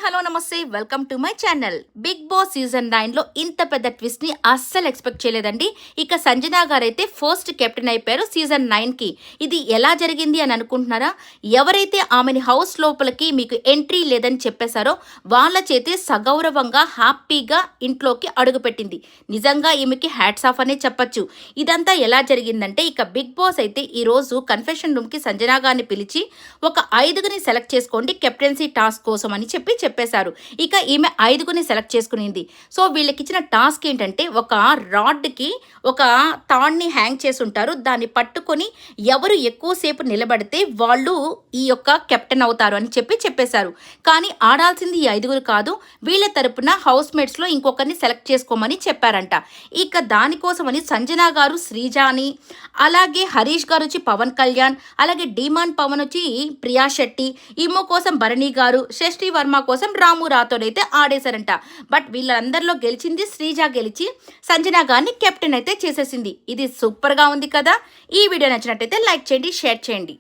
Hello నమస్తే welcome to my channel. Big boss season 9 లో ఇంత పెద్ద ట్విస్ట్ ని అస్సలు ఎక్స్పెక్ట్ చేయలేదండి. ఇక సంజన గారు అయితే ఫస్ట్ కెప్టెన్ అయిపోయారు సీజన్ 9 కి. ఇది ఎలా జరిగింది అని అనుకుంటున్నారా? ఎవరైతే ఆమెని హౌస్ లోపలికి మీకు ఎంట్రీ లేదని చెప్పేశారో వాళ్ళ చేతే సగౌరవంగా హ్యాపీగా ఇంట్లోకి అడుగుపెట్టింది. నిజంగా ఈమెకి హ్యాట్స్ ఆఫ్ అనే చెప్పొచ్చు. ఇదంతా ఎలా జరిగిందంటే ఇక బిగ్ బాస్ అయితే ఈ రోజు కన్ఫెషన్ రూమ్ కి సంజన గారిని పిలిచి ఒక 5గురిని సెలెక్ట్ చేసుకోండి కెప్టెన్సీ టాస్క్ కోసం అని చెప్పేశారు. ఇక ఈమె 5గురిని సెలెక్ట్ చేసుకునింది. సో వీళ్ళకి ఇచ్చిన టాస్క్ ఏంటంటే ఒక రాడ్కి ఒక తాడ్ని హ్యాంగ్ చేసి ఉంటారు. దాన్ని పట్టుకొని ఎవరు ఎక్కువసేపు నిలబడితే వాళ్ళు ఈ యొక్క కెప్టెన్ అవుతారు అని చెప్పేశారు. కానీ ఆడాల్సింది ఈ 5గురు కాదు, వీళ్ళ తరపున హౌస్ మేట్స్లో ఇంకొకరిని సెలెక్ట్ చేసుకోమని చెప్పారంట. ఇక దానికోసమని సంజన గారు శ్రీజాని, అలాగే హరీష్ గారు వచ్చి పవన్ కళ్యాణ్, అలాగే డిమాండ్ పవన్ వచ్చి ప్రియా శెట్టి, ఈమో కోసం భరణి గారు, షష్ఠి వర్మ కోసం రాము రాథోడ్ అయితే ఆడేశారంట. బట్ వీళ్ళందరిలో గెలిచింది శ్రీజ గెలిచి సంజన గారిని కెప్టెన్ అయితే చేసేసింది. ఇది సూపర్గా ఉంది కదా. ఈ వీడియో నచ్చినట్టయితే లైక్ చేయండి, షేర్ చేయండి.